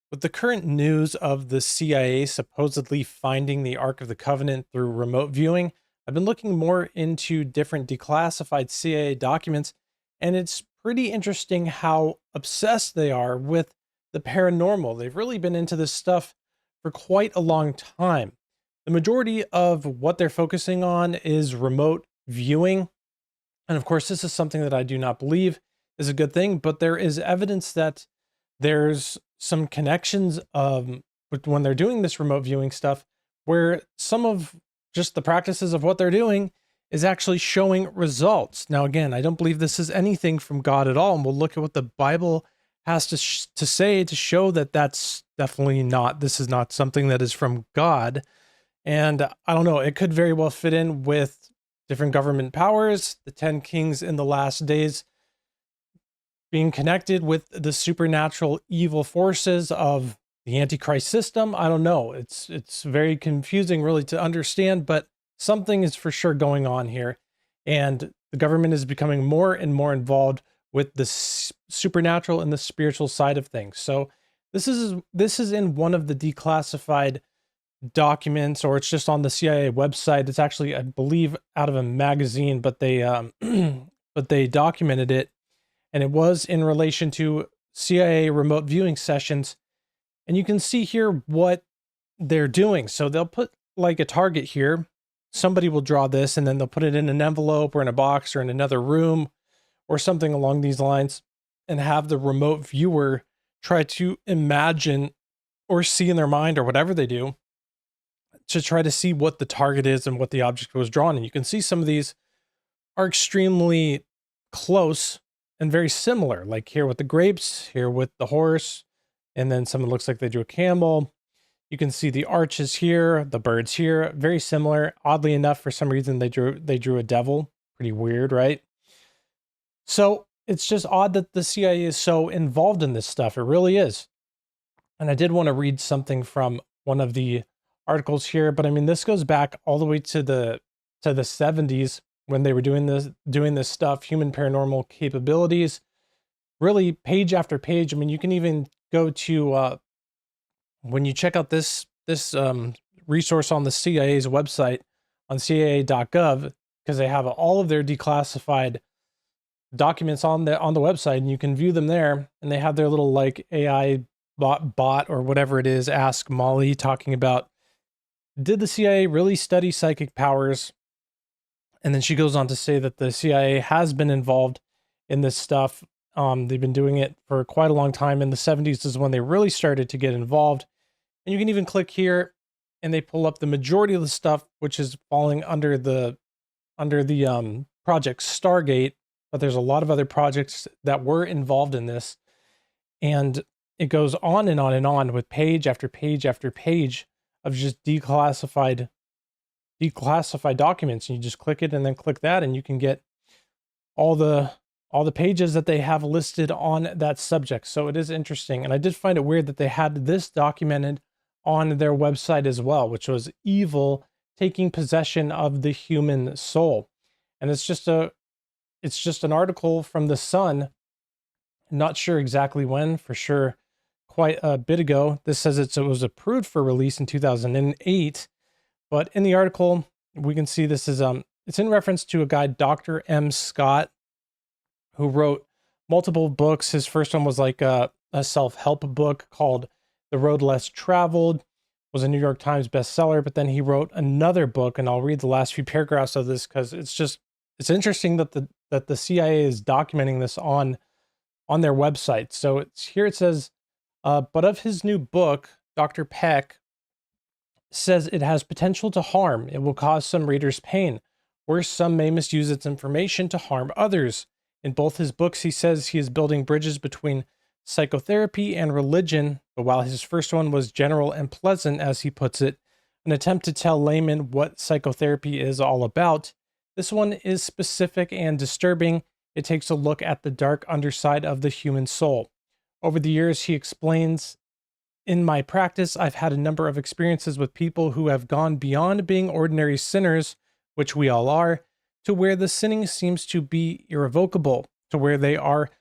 With the current news of the CIA supposedly finding the Ark of the Covenant through remote viewing, I've been looking more into different declassified CIA documents, and it's pretty interesting how obsessed they are with the paranormal. They've really been into this stuff for quite a long time. The majority of what they're focusing on is remote viewing. And of course, this is something that I do not believe is a good thing, but there is evidence that there's some connections when they're doing this remote viewing stuff where some of just the practices of what they're doing is actually showing results. Now, again, I don't believe this is anything from God at all. And we'll look at what the Bible has to say to show that that's definitely not, this is not something that is from God. And I don't know, it could very well fit in with different government powers, the 10 kings in the last days being connected with the supernatural evil forces of the antichrist system. I don't know. It's very confusing really to understand, but something is for sure going on here. And the government is becoming more and more involved with the supernatural and the spiritual side of things. So this is in one of the declassified documents, or it's just on the CIA website. It's actually, I believe, out of a magazine, but they but they documented it, and it was in relation to CIA remote viewing sessions. And you can see here what they're doing. So they'll put like a target here. Somebody will draw this, and then they'll put it in an envelope or in a box or in another room or something along these lines, and have the remote viewer try to imagine or see in their mind or whatever they do to try to see what the target is and what the object was drawn. And you can see some of these are extremely close and very similar, like here with the grapes, here with the horse, and then someone looks like they drew a camel. You can see the arches here, the birds here, very similar. Oddly enough, for some reason they drew a devil. Pretty weird, right? So it's just odd that the CIA is so involved in this stuff. It really is. And I did want to read something from one of the articles here, but I mean, this goes back all the way to the 70s when they were doing this stuff, human paranormal capabilities, really page after page. I mean, you can even go to when you check out this resource on the CIA's website on CIA.gov, because they have all of their declassified documents on the website, and you can view them there, and they have their little like AI bot or whatever it is, Ask Molly, talking about, did the CIA really study psychic powers? And then she goes on to say that the CIA has been involved in this stuff. They've been doing it for quite a long time. In the 70s is when they really started to get involved. And you can even click here and they pull up the majority of the stuff, which is falling under the project Stargate. But there's a lot of other projects that were involved in this. And it goes on and on and on with page after page after page of just declassified documents. And you just click it and then click that, and you can get all the pages that they have listed on that subject. So it is interesting. And I did find it weird that they had this documented on their website as well, which was evil taking possession of the human soul. And it's just an article from the Sun. Not sure exactly when, for sure quite a bit ago. This says it was approved for release in 2008, but in the article we can see this is it's in reference to a guy, Dr. M. Scott, who wrote multiple books. His first one was like a self-help book called The Road Less Traveled, was a New York Times bestseller, but then he wrote another book, and I'll read the last few paragraphs of this because it's interesting that the CIA is documenting this on their website. So here it says, but of his new book, Dr. Peck says it has potential to harm. It will cause some readers pain, or some may misuse its information to harm others. In both his books, he says he is building bridges between psychotherapy and religion, but while his first one was general and pleasant, as he puts it, an attempt to tell laymen what psychotherapy is all about, this one is specific and disturbing. It takes a look at the dark underside of the human soul. Over the years, he explains, in my practice, I've had a number of experiences with people who have gone beyond being ordinary sinners, which we all are, to where the sinning seems to be irrevocable, to where they are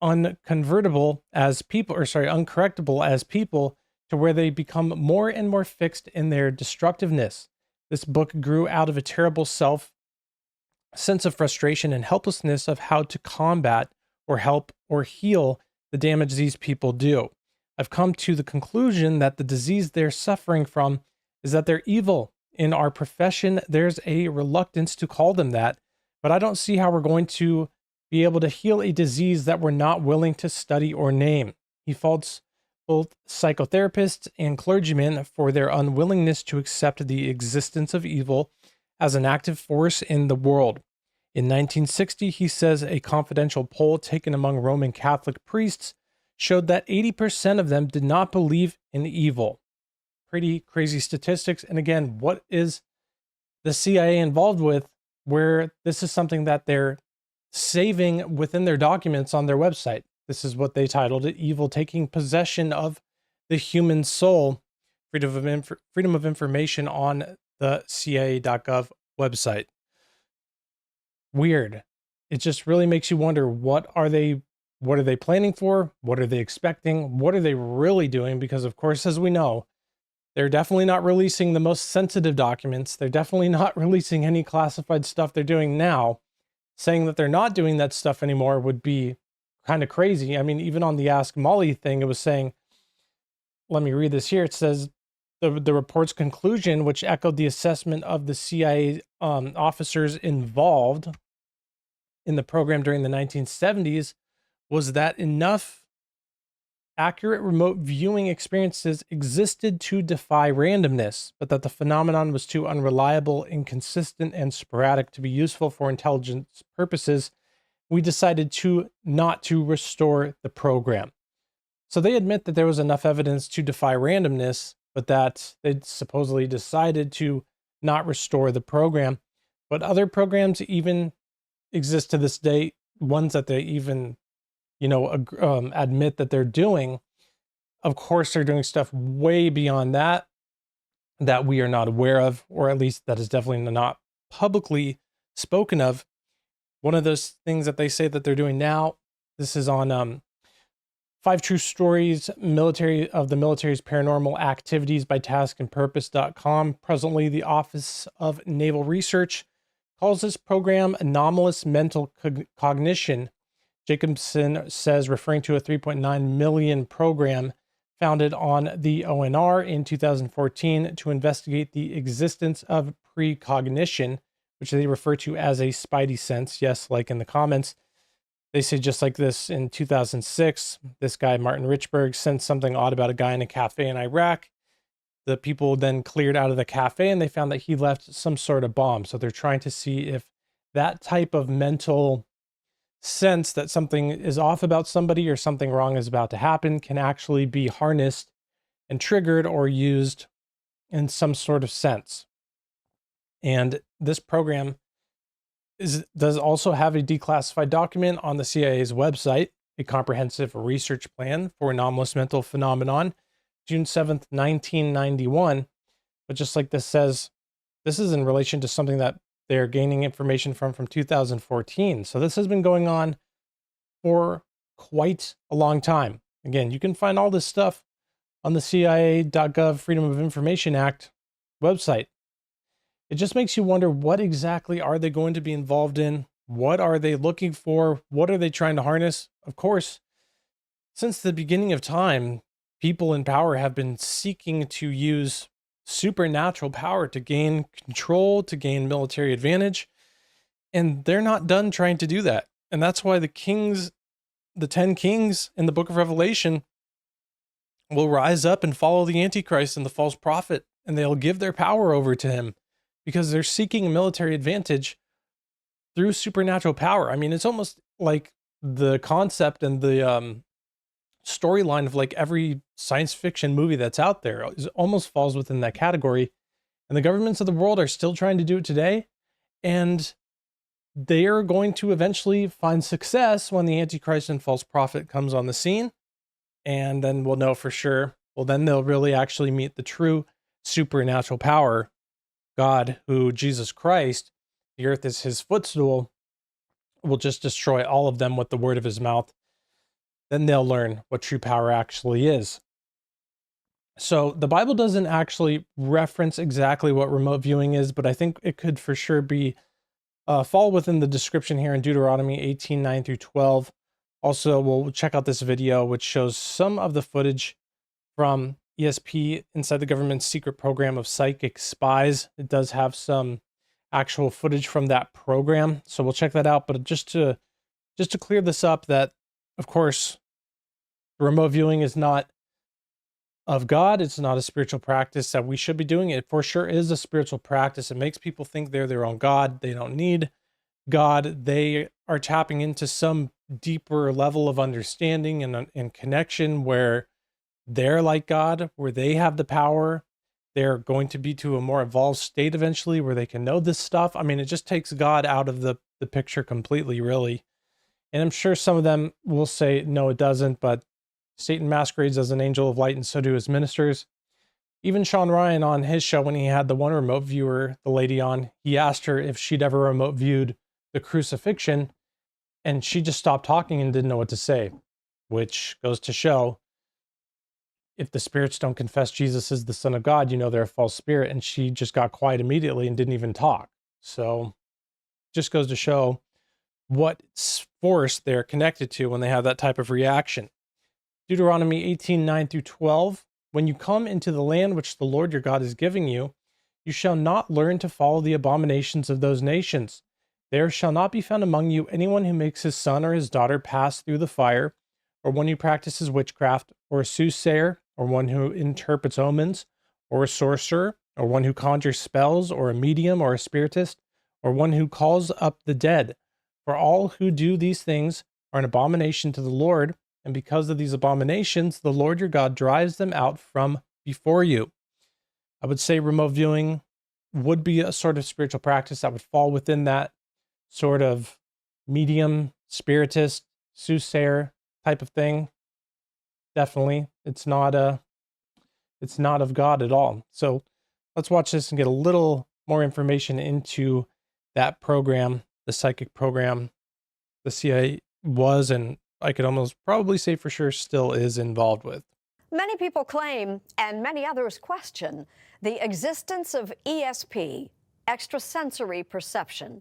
unconvertible as people, or sorry, uncorrectable as people, to where they become more and more fixed in their destructiveness. This book grew out of a terrible sense of frustration and helplessness of how to combat or help or heal the damage these people do. I've come to the conclusion that the disease they're suffering from is that they're evil. In our profession, there's a reluctance to call them that, but I don't see how we're going to be able to heal a disease that we're not willing to study or name. He faults both psychotherapists and clergymen for their unwillingness to accept the existence of evil as an active force in the world. In 1960, he says a confidential poll taken among Roman Catholic priests showed that 80% of them did not believe in evil. Pretty crazy statistics. And again, what is the CIA involved with where this is something that they're saving within their documents on their website? This is what they titled it: Evil Taking Possession of the Human Soul, Freedom of Information on the CIA.gov website. Weird. It just really makes you wonder, what are they planning for? What are they expecting? What are they really doing? Because of course, as we know, they're definitely not releasing the most sensitive documents. They're definitely not releasing any classified stuff they're doing now. Saying that they're not doing that stuff anymore would be kind of crazy. I mean, even on the Ask Molly thing, it was saying, let me read this here. It says, the report's conclusion, which echoed the assessment of the CIA officers involved in the program during the 1970s, was that enough accurate remote viewing experiences existed to defy randomness, but that the phenomenon was too unreliable, inconsistent, and sporadic to be useful for intelligence purposes. We decided not to restore the program. So they admit that there was enough evidence to defy randomness, but that they supposedly decided to not restore the program. But other programs even exist to this day, ones that they even, admit that they're doing. Of course, they're doing stuff way beyond that we are not aware of, or at least that is definitely not publicly spoken of. One of those things that they say that they're doing now, this is on 5 True Stories, the military's paranormal activities by taskandpurpose.com. Presently, the Office of Naval Research calls this program anomalous mental cognition. Jacobson says, referring to a 3.9 million program founded on the ONR in 2014 to investigate the existence of precognition, which they refer to as a spidey sense. Yes, like in the comments. They say just like this in 2006, this guy, Martin Richburg, sent something odd about a guy in a cafe in Iraq. The people then cleared out of the cafe and they found that he left some sort of bomb. So they're trying to see if that type of mental sense that something is off about somebody or something wrong is about to happen can actually be harnessed and triggered or used in some sort of sense. And this program does also have a declassified document on the CIA's website, a comprehensive research plan for anomalous mental phenomenon, June 7th, 1991. But just like this says, this is in relation to something that they're gaining information from 2014. So this has been going on for quite a long time. Again, you can find all this stuff on the CIA.gov Freedom of Information Act website. It just makes you wonder, what exactly are they going to be involved in? What are they looking for? What are they trying to harness? Of course, since the beginning of time, people in power have been seeking to use supernatural power to gain control, to gain military advantage. And they're not done trying to do that. And that's why the 10 kings in the book of Revelation will rise up and follow the antichrist and the false prophet, and they'll give their power over to him, because they're seeking military advantage through supernatural power. I mean, it's almost like the concept and the storyline of like every science fiction movie that's out there almost falls within that category. And the governments of the world are still trying to do it today. And they are going to eventually find success when the Antichrist and false prophet comes on the scene. And then we'll know for sure. Well, then they'll really actually meet the true supernatural power. God, who Jesus Christ, the earth is his footstool, will just destroy all of them with the word of his mouth. then they'll learn what true power actually is. So the Bible doesn't actually reference exactly what remote viewing is, but I think it could for sure be fall within the description here in Deuteronomy 18:9 through 12. Also, we'll check out this video, which shows some of the footage from ESP inside the government's secret program of psychic spies. It does have some actual footage from that program, so we'll check that out. But just to clear this up, that of course remote viewing is not of God. It's not a spiritual practice that we should be doing. It for sure is a spiritual practice. It makes people think they're their own God. They don't need God. They are tapping into some deeper level of understanding and connection where they're like God, where they have the power. They're going to be to a more evolved state eventually where they can know this stuff. I mean, it just takes God out of the picture completely, really. And I'm sure some of them will say, no, it doesn't, but Satan masquerades as an angel of light, and so do his ministers. Even Sean Ryan on his show, when he had the one remote viewer, the lady on, he asked her if she'd ever remote viewed the crucifixion, and she just stopped talking and didn't know what to say, which goes to show if the spirits don't confess Jesus is the Son of God, you know they're a false spirit. And she just got quiet immediately and didn't even talk. So just goes to show what force they're connected to when they have that type of reaction. Deuteronomy 18:9 through 12. When you come into the land which the Lord your God is giving you, you shall not learn to follow the abominations of those nations. There shall not be found among you anyone who makes his son or his daughter pass through the fire, or one who practices witchcraft, or a soothsayer, or one who interprets omens, or a sorcerer, or one who conjures spells, or a medium, or a spiritist, or one who calls up the dead. For all who do these things are an abomination to the Lord, and because of these abominations, the Lord your God drives them out from before you. I would say remote viewing would be a sort of spiritual practice that would fall within that sort of medium, spiritist, soothsayer type of thing. Definitely. It's not of God at all. So let's watch this and get a little more information into that program, the psychic program the CIA was, and I could almost probably say for sure still is involved with. Many people claim, and many others question, the existence of ESP, extrasensory perception.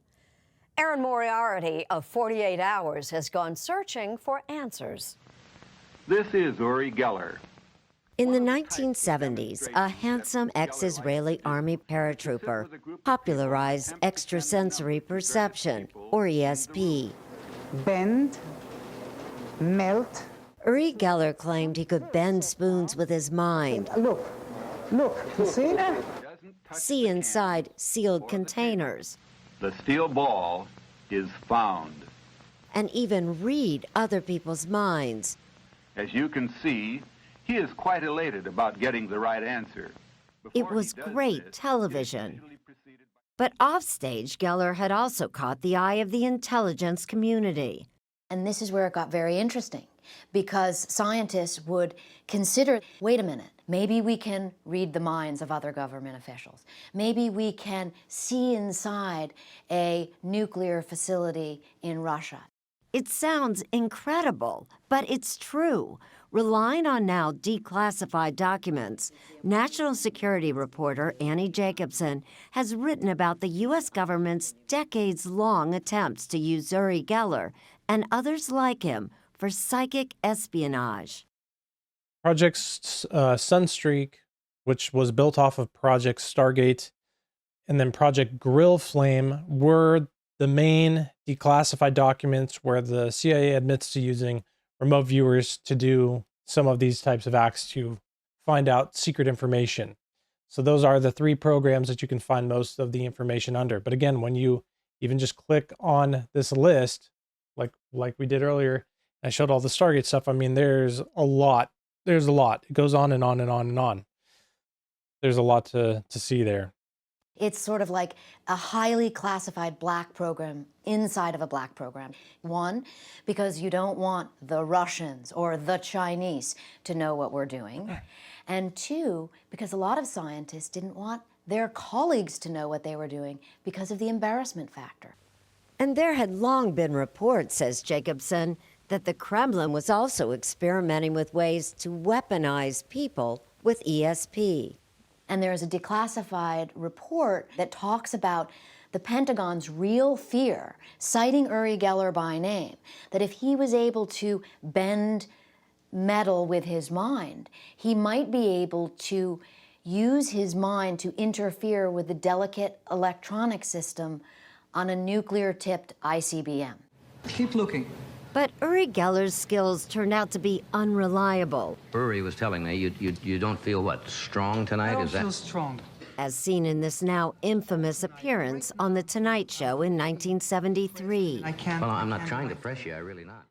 Aaron Moriarty of 48 Hours has gone searching for answers. This is Uri Geller. In the 1970s, a handsome ex-Israeli army paratrooper popularized extrasensory perception, or ESP. Bend, melt. Uri Geller claimed he could bend spoons with his mind, Look, you see? see inside sealed containers, The steel ball is found. and even read other people's minds. As you can see, he is quite elated about getting the right answer. It was great television. But offstage, Geller had also caught the eye of the intelligence community. And this is where it got very interesting, because scientists would consider, wait a minute, maybe we can read the minds of other government officials. Maybe we can see inside a nuclear facility in Russia. It sounds incredible, but it's true. Relying on now declassified documents, national security reporter Annie Jacobson has written about the U.S. government's decades-long attempts to use Uri Geller and others like him for psychic espionage. Project Sunstreak, which was built off of Project Stargate, and then Project Grill Flame were the main declassified documents where the CIA admits to using remote viewers to do some of these types of acts to find out secret information. So those are the three programs that you can find most of the information under. But again, when you even just click on this list, like we did earlier, I showed all the Stargate stuff. I mean, there's a lot. There's a lot. It goes on and on and on and on. There's a lot to see there. It's sort of like a highly classified black program inside of a black program. One, because you don't want the Russians or the Chinese to know what we're doing. And two, because a lot of scientists didn't want their colleagues to know what they were doing because of the embarrassment factor. And there had long been reports, says Jacobson, that the Kremlin was also experimenting with ways to weaponize people with ESP. And there is a declassified report that talks about the Pentagon's real fear, citing Uri Geller by name, that if he was able to bend metal with his mind, he might be able to use his mind to interfere with the delicate electronic system on a nuclear-tipped ICBM. Keep looking. But Uri Geller's skills turned out to be unreliable, Uri was telling me you don't feel, what, strong tonight? I don't Is that feel strong. as seen in this now infamous appearance on The Tonight Show in 1973. I can't. Well, I'm not trying to press you, I'm really not.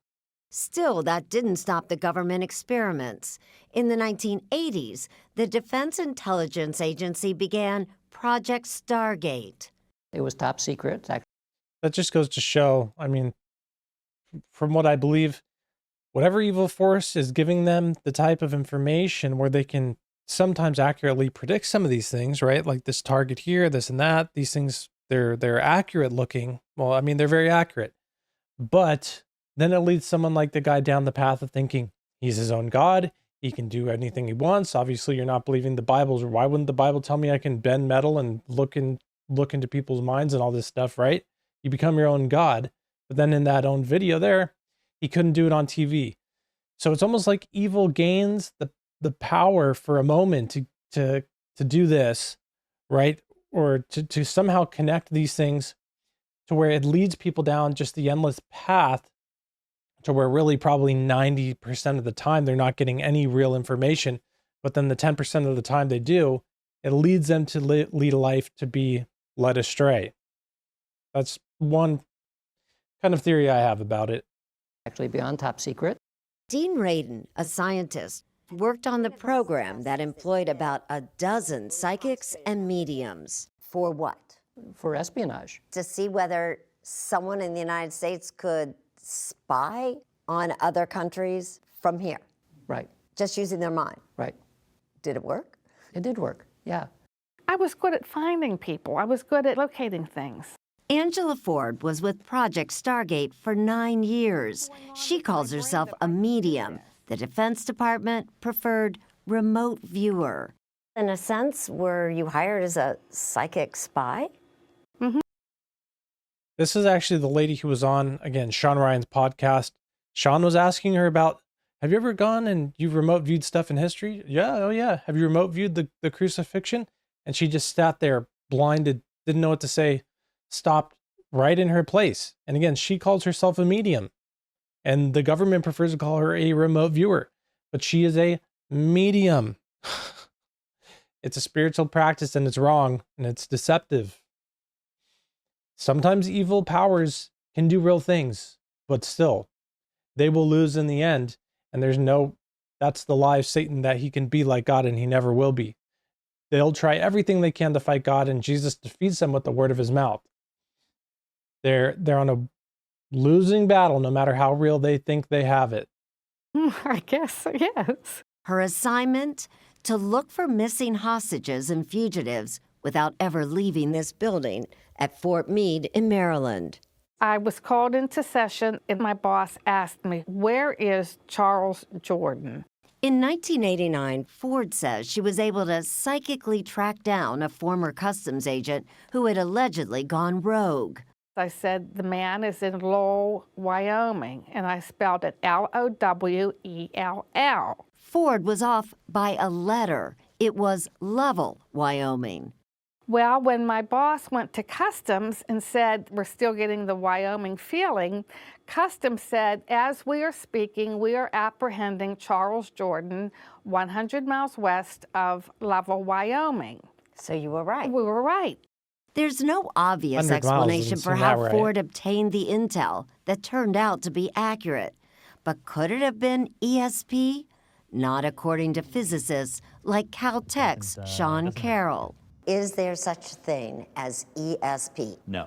Still, that didn't stop the government experiments. In the 1980s, the Defense Intelligence Agency began Project Stargate. It was top secret. That just goes to show, I mean, from what I believe, whatever evil force is giving them the type of information where they can sometimes accurately predict some of these things, right? Like this target here, this and that, these things, they're accurate looking. Well, I mean, they're very accurate. But then it leads someone like the guy down the path of thinking he's his own God. He can do anything he wants. Obviously, you're not believing the Bible. Why wouldn't the Bible tell me I can bend metal and look into people's minds and all this stuff, right? You become your own God. But then in that own video there, he couldn't do it on TV. So it's almost like evil gains the power for a moment to do this, right? Or to somehow connect these things to where it leads people down just the endless path to where really probably 90% of the time they're not getting any real information. But then the 10% of the time they do, it leads them to lead a life to be led astray. That's one kind of theory I have about it. Actually beyond top secret. Dean Radin, a scientist, worked on the program that employed about a dozen psychics and mediums. For what? For espionage. To see whether someone in the United States could spy on other countries from here, Right, just using their mind. right. Did it work? It did work, yeah. I was good at finding people. I was good at locating things. Angela Ford was with Project Stargate for 9 years. She calls herself a medium. The Defense Department preferred remote viewer. In a sense, were you hired as a psychic spy? This is actually the lady who was on, again, Sean Ryan's podcast. Sean was asking her about, have you ever gone and you've remote viewed stuff in history? Yeah, oh yeah. Have you remote viewed the crucifixion? And she just sat there blinded, didn't know what to say, stopped right in her place. And again, she calls herself a medium. And the government prefers to call her a remote viewer. But she is a medium. It's a spiritual practice and it's wrong and it's deceptive. Sometimes evil powers can do real things, but still, they will lose in the end. And that's the lie of Satan, that he can be like God and he never will be. They'll try everything they can to fight God, and Jesus defeats them with the word of his mouth. They're on a losing battle, no matter how real they think they have it. I guess, yes. Her assignment? To look for missing hostages and fugitives without ever leaving this building at Fort Meade in Maryland. I was called into session and my boss asked me, where is Charles Jordan? In 1989, Ford says she was able to psychically track down a former customs agent who had allegedly gone rogue. I said, the man is in Lowell, Wyoming, and I spelled it Lowell. Ford was off by a letter. It was Lovell, Wyoming. Well, when my boss went to Customs and said, we're still getting the Wyoming feeling, Customs said, as we are speaking, we are apprehending Charles Jordan 100 miles west of Lovell, Wyoming. So you were right. We were right. There's no obvious 100 miles explanation doesn't for seem how that right. Ford obtained the intel that turned out to be accurate. But could it have been ESP? Not according to physicists like Caltech's Sean Carroll. Is there such a thing as ESP? No.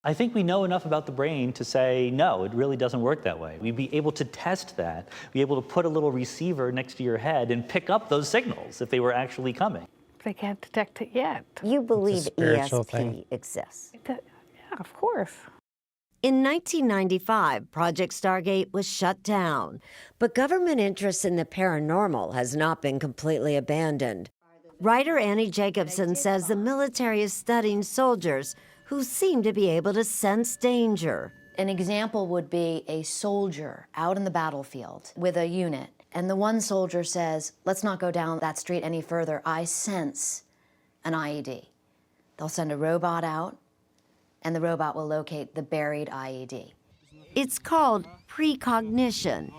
I think we know enough about the brain to say, no, it really doesn't work that way. We'd be able to test that, be able to put a little receiver next to your head and pick up those signals if they were actually coming. They can't detect it yet. You believe spiritual ESP thing. exists? Yeah, of course. In 1995, Project Stargate was shut down, but government interest in the paranormal has not been completely abandoned. Writer Annie Jacobson says the military is studying soldiers who seem to be able to sense danger. An example would be a soldier out in the battlefield with a unit, and the one soldier says, let's not go down that street any further, I sense an IED. They'll send a robot out, and the robot will locate the buried IED. It's called precognition.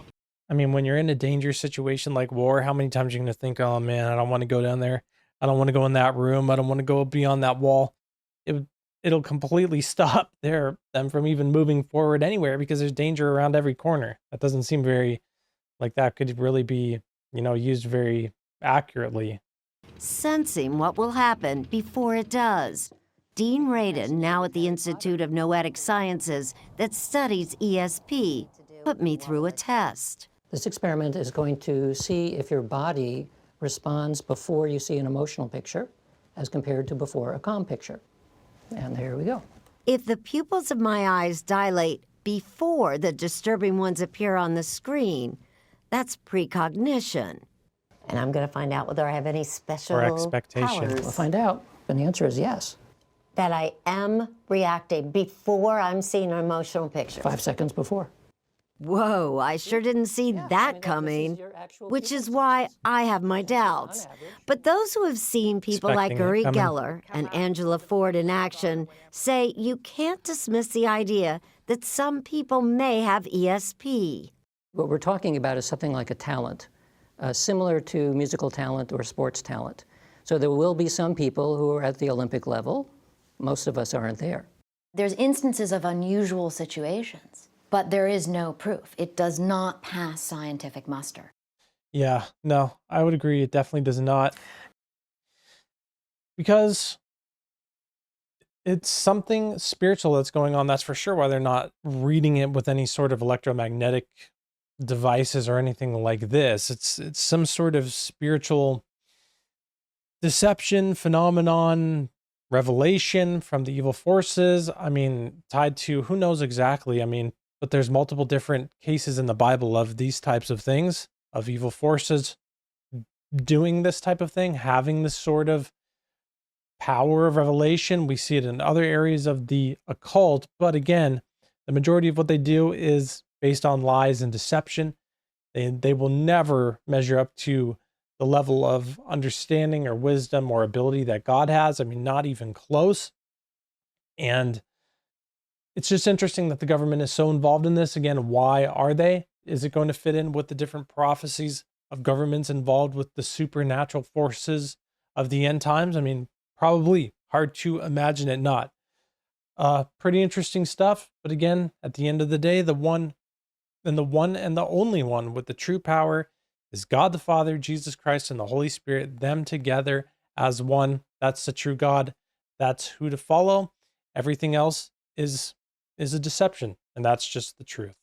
I mean, when you're in a dangerous situation like war, how many times are you going to think, oh man, I don't want to go down there. I don't want to go in that room. I don't want to go beyond that wall. It'll completely stop them from even moving forward anywhere because there's danger around every corner. That doesn't seem very like that could really be, used very accurately. Sensing what will happen before it does. Dean Radin, now at the Institute of Noetic Sciences that studies ESP, put me through a test. This experiment is going to see if your body responds before you see an emotional picture as compared to before a calm picture. And there we go. If the pupils of my eyes dilate before the disturbing ones appear on the screen, that's precognition. And I'm going to find out whether I have any special or expectation. powers. We'll find out. And the answer is yes. That I am reacting before I'm seeing an emotional picture. 5 seconds before. Whoa, I sure didn't see that coming, which is why I have my doubts. But those who have seen people like Uri Geller and Angela Ford in action say you can't dismiss the idea that some people may have ESP. What we're talking about is something like a talent, similar to musical talent or sports talent. So there will be some people who are at the Olympic level. Most of us aren't there. There's instances of unusual situations, but there is no proof. It does not pass scientific muster. Yeah, no, I would agree. It definitely does not. Because it's something spiritual that's going on, that's for sure, why they're not reading it with any sort of electromagnetic devices or anything like this. It's some sort of spiritual deception, phenomenon, revelation from the evil forces. I mean, tied to who knows exactly. I mean, but there's multiple different cases in the Bible of these types of things, of evil forces doing this type of thing, having this sort of power of revelation. We see it in other areas of the occult, but again, the majority of what they do is based on lies and deception. They will never measure up to the level of understanding or wisdom or ability that God has. I mean, not even close. And it's just interesting that the government is so involved in this. Again, why are they? Is it going to fit in with the different prophecies of governments involved with the supernatural forces of the end times? I mean, probably hard to imagine it not. Pretty interesting stuff. But again, at the end of the day, the one and the only one with the true power is God the Father, Jesus Christ, and the Holy Spirit, them together as one. That's the true God. That's who to follow. Everything else is a deception, and that's just the truth.